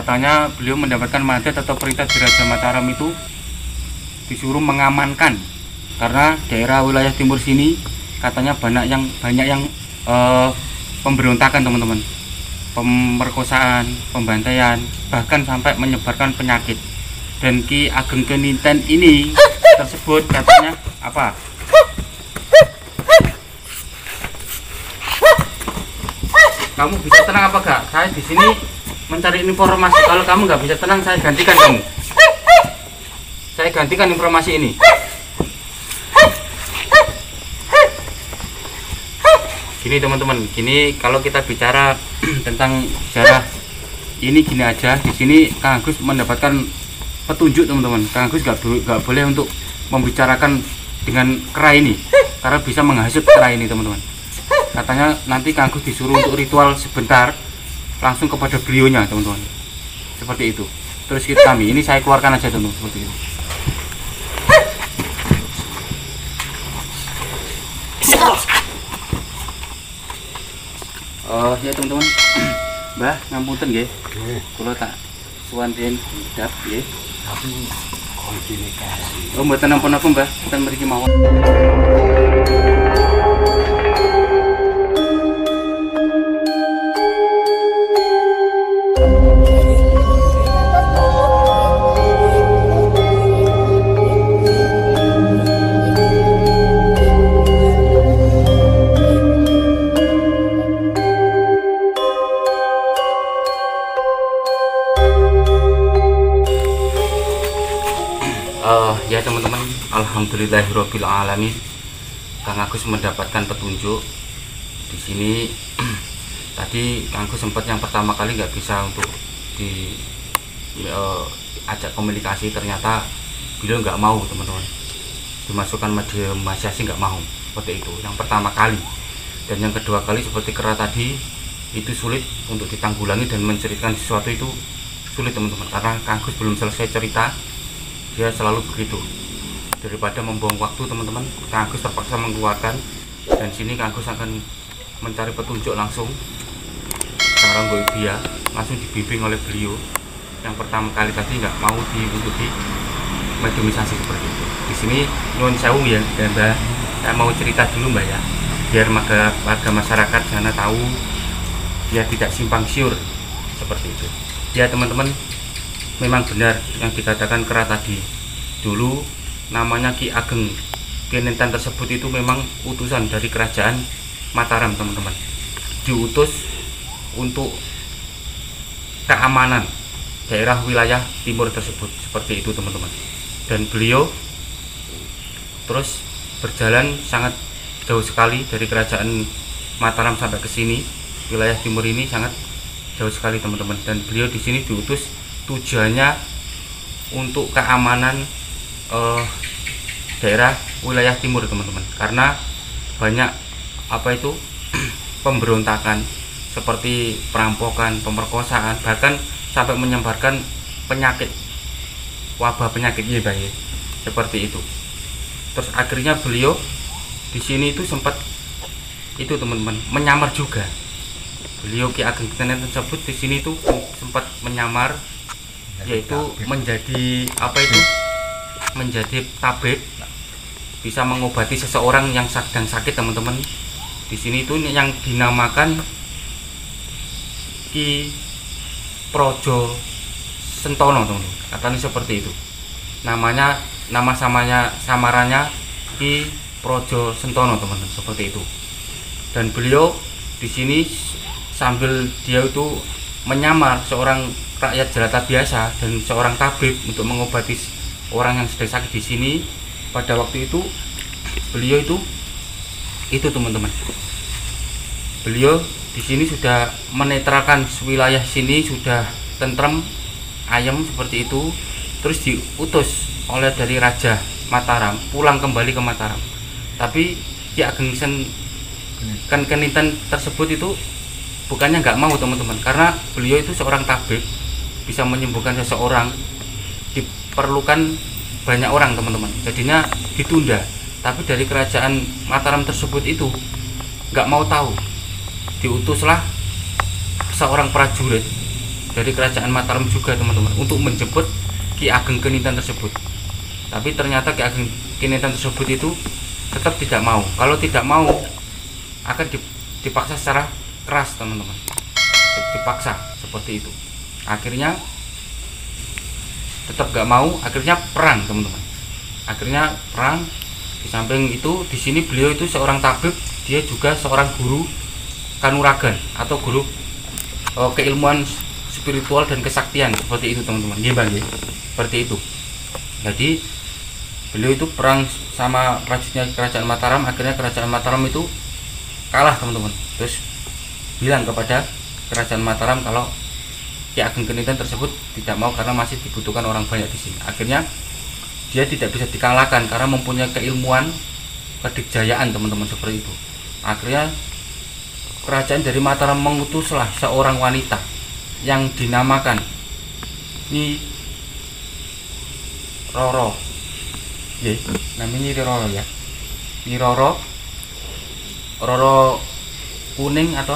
Katanya beliau mendapatkan mandat atau perintah dari Raja Mataram itu disuruh mengamankan, karena daerah wilayah timur sini katanya banyak yang pemberontakan teman-teman, pemerkosaan, pembantaian, bahkan sampai menyebarkan penyakit. Dan Ki Ageng Keninten ini tersebut katanya apa? Kamu bisa tenang apa gak? Saya di sini mencari informasi. Kalau kamu nggak bisa tenang, saya gantikan kamu. Saya gantikan informasi ini. Gini teman-teman, gini kalau kita bicara tentang sejarah ini gini aja. Di sini Kang Agus mendapatkan petunjuk teman-teman. Kang Agus nggak boleh untuk membicarakan dengan kera ini, karena bisa menghasut kera ini teman-teman. Katanya nanti Kang Agus disuruh untuk ritual sebentar, langsung kepada beliaunya teman-teman. Seperti itu. Terus kami ini saya keluarkan aja teman-teman, seperti itu. Oh ya teman-teman, Mbah ngapunten nggih. Kula tak suwan den dap nggih. Tapi komunikasi. Oh mboten napa-napa Mbah, ten mriki mawon. Ya teman-teman, alhamdulillahirabbil alamin. Kang Agus mendapatkan petunjuk di sini. Tadi Kang Agus sempat yang pertama kali nggak bisa untuk ajak komunikasi, ternyata beliau nggak mau teman-teman, dimasukkan mediasi nggak mau, seperti itu yang pertama kali. Dan yang kedua kali seperti kera tadi itu sulit untuk ditanggulangi, dan menceritakan sesuatu itu sulit teman-teman, karena Kang Agus belum selesai cerita. Dia selalu begitu. Daripada membuang waktu teman-teman, Kang Agus terpaksa mengeluarkan. Dan sini Kang Agus akan mencari petunjuk langsung. Sekarang dia langsung dibimbing oleh beliau. Yang pertama kali tadi nggak mau untuk di mediumisasi seperti itu. Di sini nyuwun sewu ya Mbak. Saya mau cerita dulu Mbak ya, biar warga masyarakat sana tahu, biar tidak simpang siur seperti itu. Ya teman-teman, memang benar yang dikatakan kera tadi. Dulu namanya Ki Ageng Keninten tersebut itu memang utusan dari kerajaan Mataram teman-teman, diutus untuk keamanan daerah wilayah timur tersebut, seperti itu teman-teman. Dan beliau terus berjalan sangat jauh sekali dari kerajaan Mataram sampai ke sini, wilayah timur ini sangat jauh sekali teman-teman. Dan beliau di sini diutus tujuannya untuk keamanan daerah wilayah timur teman-teman, karena banyak pemberontakan seperti perampokan, pemerkosaan, bahkan sampai menyebarkan penyakit, wabah penyakit ya baik, seperti itu. Terus akhirnya beliau di sini itu sempat itu teman-teman menyamar juga. Beliau Ki Ageng Keninten tersebut di sini itu sempat menyamar, yaitu menjadi menjadi tabib, bisa mengobati seseorang yang sedang sakit teman-teman. Di sini itu yang dinamakan Ki Projo Sentono teman-teman, katanya seperti itu. Nama samarannya Ki Projo Sentono teman-teman, seperti itu. Dan beliau di sini sambil dia itu menyamar seorang rakyat jelata biasa dan seorang tabib untuk mengobati orang yang sedang sakit di sini. Pada waktu itu beliau itu teman-teman, beliau di sini sudah menetralkan wilayah sini, sudah tentrem, ayam seperti itu. Terus diutus oleh dari Raja Mataram pulang kembali ke Mataram. Tapi Ki Ageng Keninten tersebut itu bukannya nggak mau teman-teman, karena beliau itu seorang tabib, bisa menyembuhkan seseorang, diperlukan banyak orang teman-teman, jadinya ditunda. Tapi dari kerajaan Mataram tersebut itu nggak mau tahu, diutuslah seorang prajurit dari kerajaan Mataram juga teman-teman untuk menjemput Ki Ageng Kenitan tersebut. Tapi ternyata Ki Ageng Kenitan tersebut itu tetap tidak mau. Kalau tidak mau akan dipaksa secara keras teman-teman, dipaksa seperti itu. Akhirnya tetap gak mau, akhirnya perang teman-teman. Akhirnya perang. Di samping itu di sini beliau itu seorang tabib, dia juga seorang guru kanuragan atau guru keilmuan spiritual dan kesaktian seperti itu teman-teman. Nggih, Bang, seperti itu. Jadi beliau itu perang sama prajuritnya kerajaan Mataram. Akhirnya kerajaan Mataram itu kalah teman-teman. Terus bilang kepada kerajaan Mataram kalau Ki Ageng Kenitan tersebut tidak mau karena masih dibutuhkan orang banyak di sini. Akhirnya dia tidak bisa dikalahkan karena mempunyai keilmuan kedikjayaan teman-teman seperti itu. Akhirnya kerajaan dari Mataram mengutuslah seorang wanita yang dinamakan Nyi Roro. Namanya Nyi Roro ya. Nyi Roro, Roro kuning atau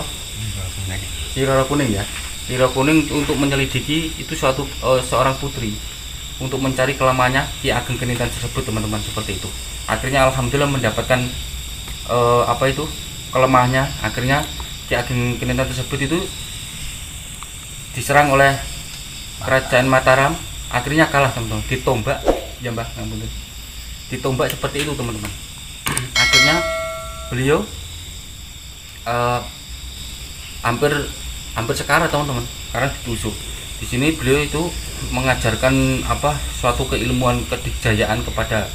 Nyi Roro kuning ya. Nyi Roro kuning untuk menyelidiki itu suatu seorang putri untuk mencari kelemahannya Ki Ageng Kenitan tersebut teman-teman seperti itu. Akhirnya alhamdulillah mendapatkan kelemahannya. Akhirnya Ki Ageng Kenitan tersebut itu diserang oleh kerajaan Mataram. Akhirnya kalah teman-teman, ditombak ya Mbah, ditombak seperti itu teman-teman. Akhirnya beliau hampir sekarat teman-teman karena ditusuk. Di sini beliau itu mengajarkan suatu keilmuan kedikjayaan kepada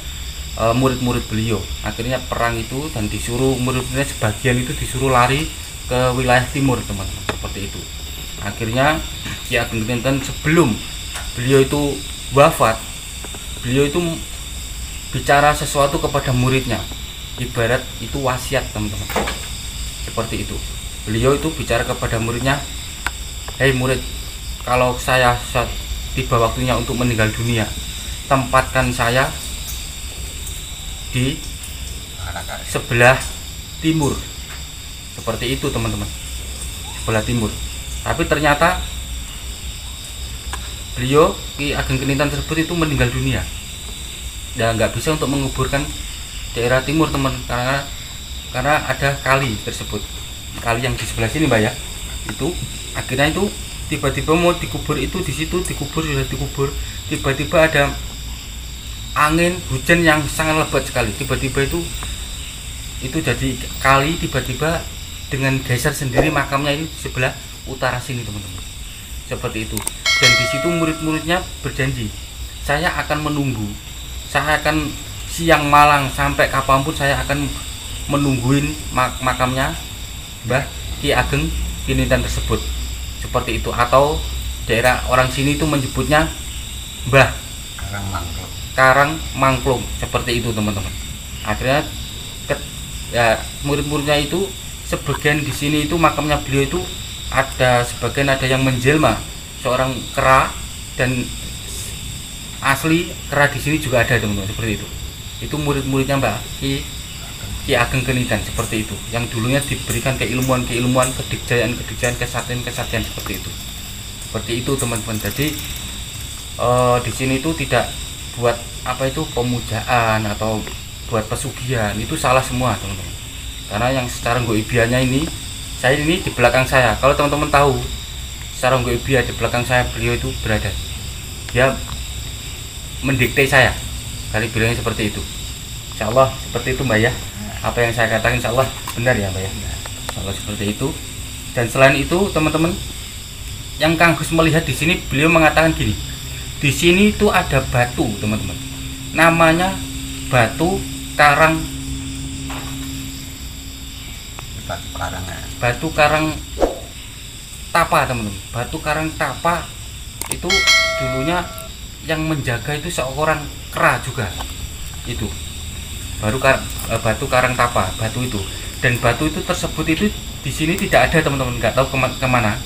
murid-murid beliau. Akhirnya perang itu dan disuruh murid-muridnya sebagian itu disuruh lari ke wilayah timur teman-teman seperti itu. Akhirnya Ki Ageng Kenitan sebelum beliau itu wafat, beliau itu bicara sesuatu kepada muridnya, ibarat itu wasiat teman-teman seperti itu. Beliau itu bicara kepada muridnya, hei murid, kalau saya tiba waktunya untuk meninggal dunia, tempatkan saya di sebelah timur seperti itu teman-teman, sebelah timur. Tapi ternyata beliau Ki Ageng Kenitan tersebut itu meninggal dunia dan nggak bisa untuk menguburkan daerah timur teman, karena ada kali tersebut, kali yang di sebelah sini Mbak ya. Itu akhirnya itu tiba-tiba mau dikubur, itu di situ sudah dikubur, tiba-tiba ada angin hujan yang sangat lebat sekali. Tiba-tiba itu jadi kali, tiba-tiba dengan geser sendiri makamnya ini di sebelah utara sini teman-teman seperti itu. Dan di situ murid-muridnya berjanji, saya akan menunggu, saya akan siang malam sampai kapanpun saya akan menungguin makamnya Mbah Ki Ageng Kenitan tersebut seperti itu. Atau daerah orang sini itu menyebutnya Mbah Karang Mangklung seperti itu teman-teman. Akhirnya murid-muridnya itu sebagian di sini itu makamnya beliau itu ada sebagian ada yang menjelma seorang kera, dan asli kera di sini juga ada teman-teman seperti itu. Itu murid-muridnya Mbah Ki Ageng Kenitan seperti itu, yang dulunya diberikan keilmuan kedikjayaan kesaktian seperti itu. Seperti itu teman-teman. Jadi di sini itu tidak buat pemujaan atau buat pesugihan, itu salah semua teman-teman. Karena yang secara goibianya ini, saya ini di belakang saya, kalau teman-teman tahu secara goibia di belakang saya beliau itu berada, dia mendikte saya, kali bilangnya seperti itu. Insya Allah seperti itu Mbak ya, apa yang saya katakan insya Allah benar ya Mbak ya, insya Allah seperti itu. Dan selain itu teman-teman, yang Kang Gus melihat di sini, beliau mengatakan gini, di sini itu ada batu teman-teman, namanya batu karang tapa teman-teman. Batu karang tapa itu dulunya yang menjaga itu seorang kera juga, itu batu karang tapa, batu itu. Dan batu itu tersebut itu di sini tidak ada teman-teman, nggak tahu kemana,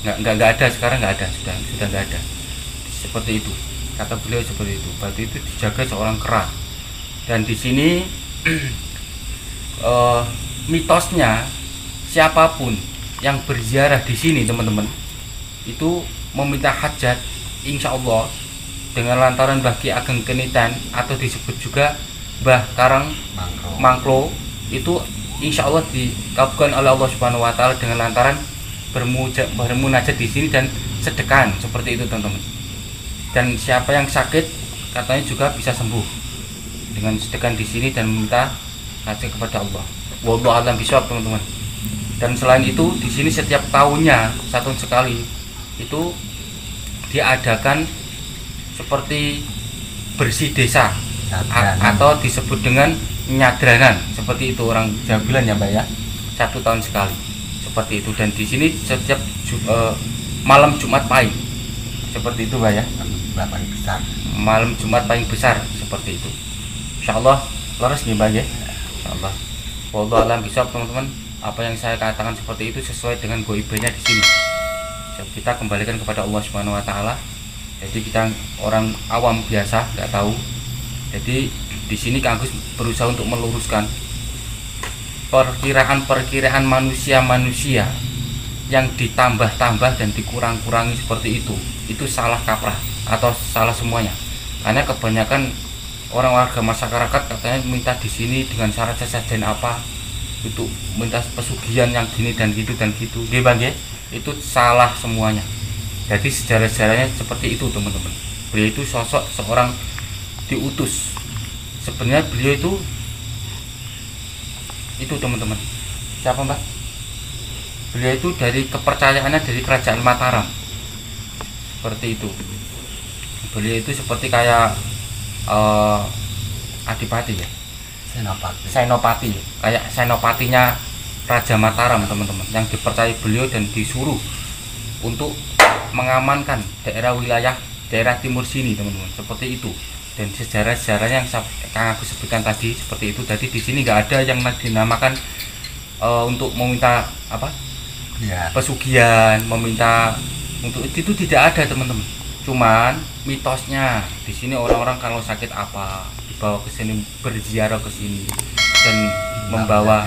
nggak ada sekarang, nggak ada, sudah nggak ada. Seperti itu kata beliau, seperti itu. Batu itu dijaga seorang kera. Dan di sini mitosnya siapapun yang berziarah di sini teman-teman, itu meminta hajat, insya Allah dengan lantaran Mbah Ki Ageng Kenitan atau disebut juga Mbah Karang Mangklo itu insya Allah dikabulkan oleh Allah Subhanahu Wa Taala dengan lantaran bermunajat di sini dan sedekah seperti itu teman-teman. Dan siapa yang sakit katanya juga bisa sembuh dengan sedekah di sini dan meminta hajat kepada Allah. Wallahu a'lam bishawab teman-teman. Dan selain itu di sini setiap tahunnya 1 tahun sekali itu diadakan seperti bersih desa atau disebut dengan nyadranan seperti itu orang Jawa bilang ya Mbak ya, 1 tahun sekali seperti itu. Dan di sini setiap malam Jumat Pahing seperti itu Mbak ya, paling besar. Malam Jumat paling besar seperti itu. Insyaallah laras nih Mbak ya. Insyaallah. Wallahu a'lam bishawab teman-teman. Apa yang saya katakan seperti itu sesuai dengan goibnya di sini. Kita kembalikan kepada Allah Subhanahu Wa Taala. Jadi kita orang awam biasa nggak tahu. Jadi di sini Kang Agus berusaha untuk meluruskan perkiraan manusia yang ditambah-tambah dan dikurang-kurangi seperti itu salah kaprah atau salah semuanya. Karena kebanyakan orang warga masyarakat katanya minta di sini dengan syarat sesajen apa itu minta pesugihan yang gini dan gitu nggih Bang nggih. Itu salah semuanya. Jadi sejarah-sejarahnya seperti itu teman-teman. Beliau itu sosok seorang diutus. Sebenarnya beliau itu teman-teman. Siapa Mbak? Beliau itu dari kepercayaannya dari kerajaan Mataram. Seperti itu. Beliau itu seperti kayak adipati ya. Senopati. Kayak senopatinya Raja Mataram teman-teman, yang dipercayai beliau dan disuruh untuk mengamankan daerah timur sini teman-teman, seperti itu. Dan sejarah-sejarahnya yang Kang Agus sebutkan tadi seperti itu. Jadi di sini nggak ada yang dinamakan untuk meminta apa ya, pesugihan, meminta untuk itu tidak ada teman-teman. Cuman mitosnya di sini orang-orang kalau sakit apa dibawa ke sini, berziarah ke sini dan membawa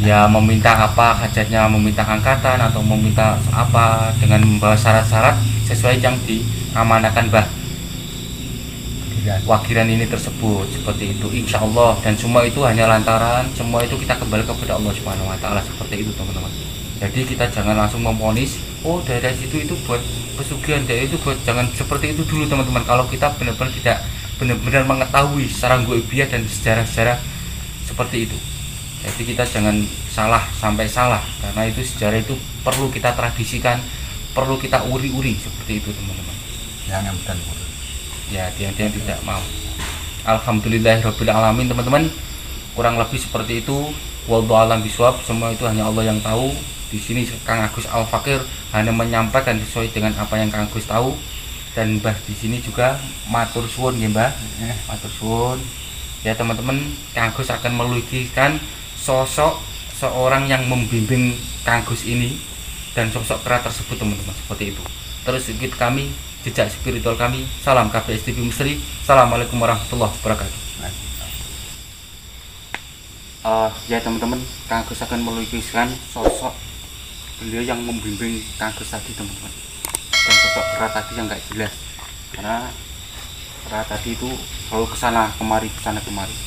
ya meminta apa hajatnya, meminta angkatan atau meminta apa dengan membawa syarat-syarat sesuai yang diamanahkan Mbah Wagiran ini tersebut seperti itu insya Allah. Dan semua itu hanya lantaran semua itu kita kembali kepada Allah Subhanahu Wa Taala seperti itu teman-teman. Jadi kita jangan langsung memvonis oh daerah situ itu buat pesugihan, daerah itu buat, jangan seperti itu dulu teman-teman. Kalau kita benar-benar tidak benar-benar mengetahui secara goibiyah dan sejarah-sejarah seperti itu, jadi kita jangan sampai salah, karena itu sejarah itu perlu kita tradisikan, perlu kita uri-uri seperti itu teman-teman. Jangan bukan ya tiang-tiang tidak mau. Alhamdulillahirabbil alamin teman-teman, kurang lebih seperti itu. Wallahu a'lam bishawab. Semua itu hanya Allah yang tahu. Di sini Kang Agus Al-Fakir hanya menyampaikan sesuai dengan apa yang Kang Agus tahu. Dan Mbah di sini juga matur suwun ya Mbah, matur suwun ya teman-teman. Kang Agus akan melukiskan sosok seorang yang membimbing Kang Agus ini dan sosok kera tersebut teman-teman, seperti itu. Terus ikut kami, jejak spiritual kami. Salam KBS TV Misteri. Assalamualaikum warahmatullahi wabarakatuh. Ya teman-teman, Kang Agus akan melukiskan sosok beliau yang membimbing Kang Agus tadi teman-teman. Dan sosok kera tadi yang nggak jelas, karena kera tadi itu selalu kesana kemari.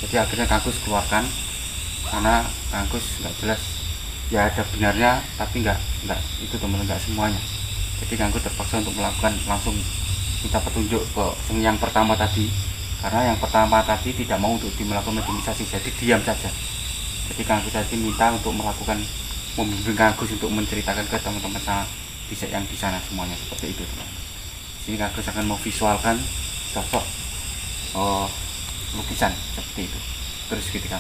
Jadi akhirnya Kang Agus keluarkan karena Kang Agus nggak jelas. Ya ada benarnya tapi nggak itu teman-teman, nggak semuanya. Jadi Kang Agus terpaksa untuk melakukan langsung minta petunjuk ke yang pertama tadi, karena yang pertama tadi tidak mau untuk melakukan mediumisasi, jadi diam saja. Jadi Kang Agus tadi minta untuk melakukan membimbing Kang Agus untuk menceritakan ke teman-teman yang di sana semuanya seperti itu teman. Sini Kang Agus akan memvisualkan sosok lukisan seperti itu. Terus ketika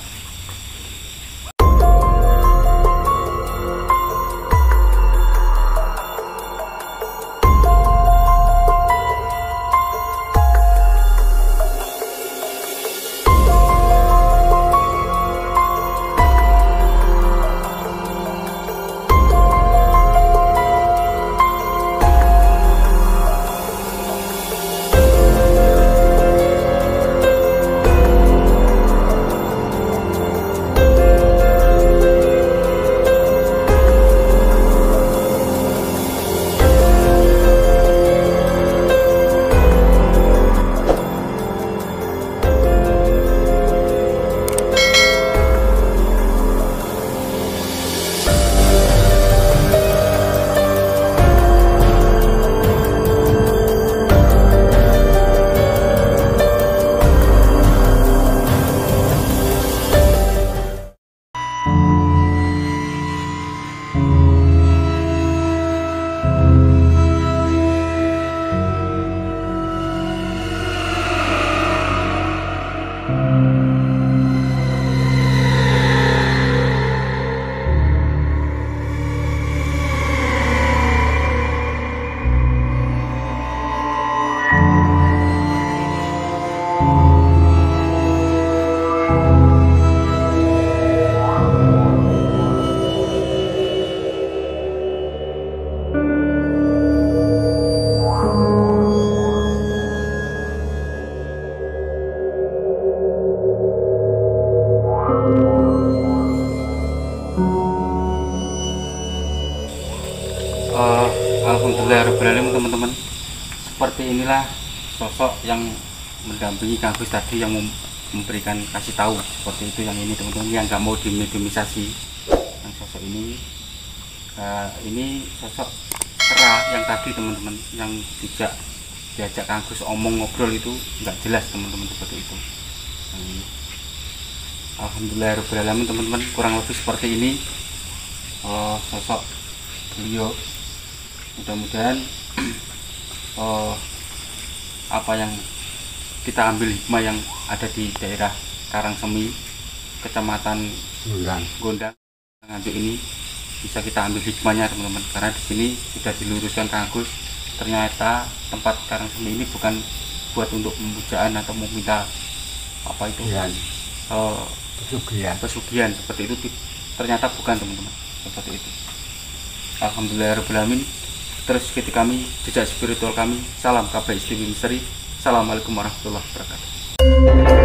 seperti inilah sosok yang mendampingi Kang Gus tadi, yang memberikan kasih tahu seperti itu. Yang ini teman-teman, yang nggak mau dimediumisasi, yang sosok ini sosok Kera yang tadi teman-teman, yang diajak Kang Gus omong ngobrol itu nggak jelas teman-teman, seperti itu. Yang ini. Alhamdulillahirobbilalamin teman-teman, kurang lebih seperti ini sosok beliau. Mudah-mudahan apa yang kita ambil hikmah yang ada di daerah Karangsemi, Kecamatan Gondang, Nganjuk ini, bisa kita ambil hikmahnya teman-teman. Karena di sini sudah diluruskan Kang Gus, ternyata tempat Karangsemi ini bukan buat untuk pemujaan atau meminta apa itu pesugihan seperti itu, ternyata bukan teman-teman, seperti itu. Alhamdulillahirobbilalamin. Terus ikuti kami, jejak spiritual kami. Salam KBSTV Misteri. Assalamualaikum warahmatullahi wabarakatuh.